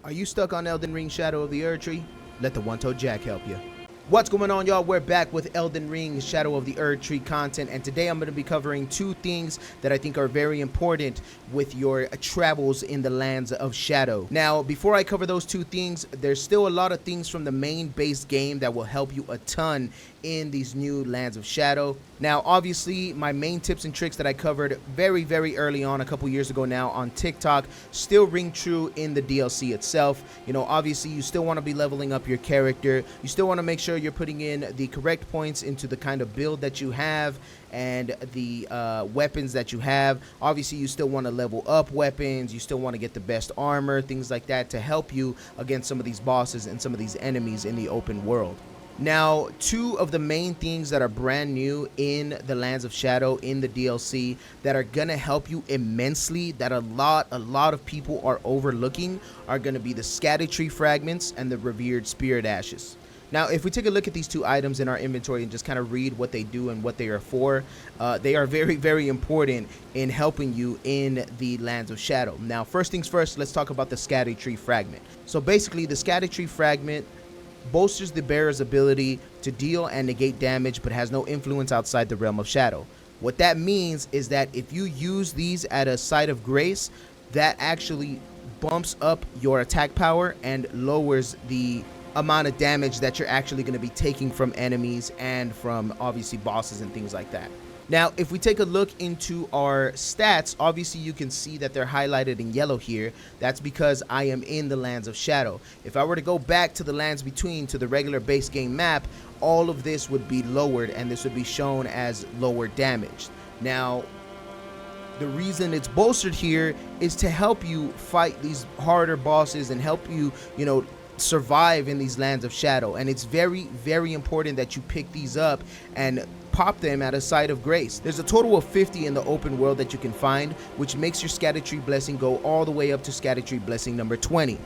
Are you stuck on Elden Ring Shadow of the Erd Tree? Let the One-Toed Jack help you. What's going on, y'all? We're back with Elden Ring Shadow of the Erd Tree content, and today I'm going to be covering two things that I think are very important with your travels in the lands of Shadow. Now, before I cover those two things, there's still a lot of things from the main base game that will help you a ton in these new lands of Shadow. Now, obviously, my main tips and tricks that I covered very early on, a couple years ago now, on TikTok still ring true in the DLC itself. You know, obviously, you still want to be leveling up your character. You still want to make sure you're putting in the correct points into the kind of build that you have and the weapons that you have. Obviously, you still want to level up weapons. You still want to get the best armor, things like that, to help you against some of these bosses and some of these enemies in the open world. Now, two of the main things that are brand new in the Lands of Shadow in the DLC that are going to help you immensely, that a lot of people are overlooking, are going to be the Scattered Tree Fragments and the Revered Spirit Ashes. Now, if we take a look at these two items in our inventory and just kind of read what they do and what they are for, they are very important in helping you in the Lands of Shadow. Now, first things first, let's talk about the Scattered Tree Fragment. So basically, the Scattered Tree Fragment bolsters the bearer's ability to deal and negate damage, but has no influence outside the realm of Shadow. What that means is that if you use these at a site of grace, that actually bumps up your attack power and lowers the amount of damage that you're actually going to be taking from enemies and from obviously bosses and things like that. Now, if we take a look into our stats, obviously you can see that they're highlighted in yellow here. That's because I am in the Lands of Shadow. If I were to go back to the Lands Between, to the regular base game map, all of this would be lowered and this would be shown as lower damage. Now, the reason it's bolstered here is to help you fight these harder bosses and help you, survive in these Lands of Shadow. And it's very important that you pick these up and pop them at a site of grace. There's a total of 50 in the open world that you can find, which makes your Scattered Tree Blessing go all the way up to Scattered Tree Blessing number 20.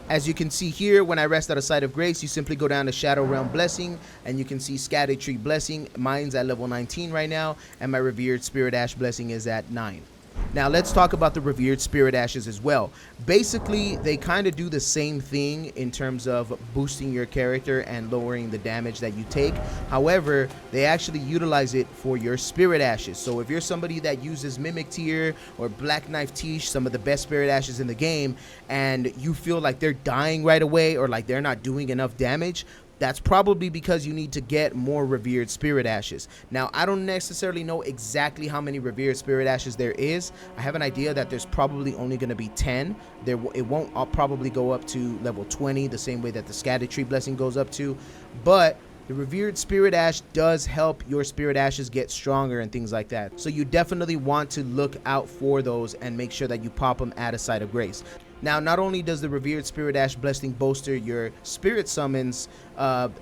As you can see here, when I rest at a site of grace, you simply go down to Shadow Realm Blessing, and you can see Scattered Tree Blessing. Mine's at level 19 right now, and my Revered Spirit Ash Blessing is at 9. Now, let's talk about the Revered Spirit Ashes as well. Basically, they kind of do the same thing in terms of boosting your character and lowering the damage that you take. However, they actually utilize it for your Spirit Ashes. So if you're somebody that uses Mimic Tear or Black Knife Tish, some of the best Spirit Ashes in the game, and you feel like they're dying right away or like they're not doing enough damage, that's probably because you need to get more Revered Spirit Ashes. Now, I don't necessarily know exactly how many Revered Spirit Ashes there is. I have an idea that there's probably only going to be 10. It won't probably go up to level 20 the same way that the Scattered Tree Blessing goes up to. But the Revered Spirit Ash does help your Spirit Ashes get stronger and things like that. So you definitely want to look out for those and make sure that you pop them at a site of grace. Now, not only does the Revered Spirit Ash Blessing bolster your spirit summons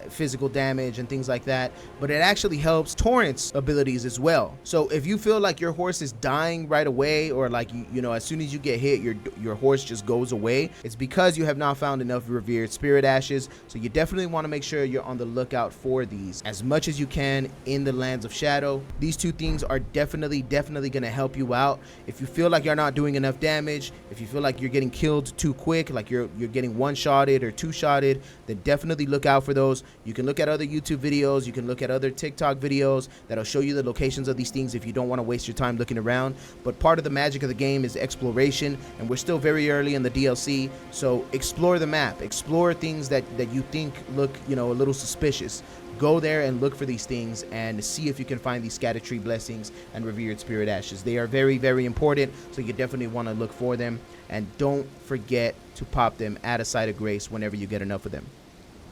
physical damage and things like that, but it actually helps Torrent's abilities as well. So if you feel like your horse is dying right away, or like as soon as you get hit, your horse just goes away, it's because you have not found enough Revered Spirit Ashes. So you definitely want to make sure you're on the lookout for these as much as you can in the Lands of Shadow. These two things are definitely going to help you out. If you feel like you're not doing enough damage, if you feel like you're getting killed too quick, like you're getting one-shotted or two-shotted, then definitely look out for those. You can look at other YouTube videos, you can look at other TikTok videos that'll show you the locations of these things if you don't want to waste your time looking around. But part of the magic of the game is exploration, and we're still very early in the DLC, so explore the map, explore things that you think look a little suspicious. Go there and look for these things and see if you can find these Scattered Tree Blessings and Revered Spirit Ashes. They are very important, so you definitely want to look for them, and don't forget to pop them at a site of grace whenever you get enough of them.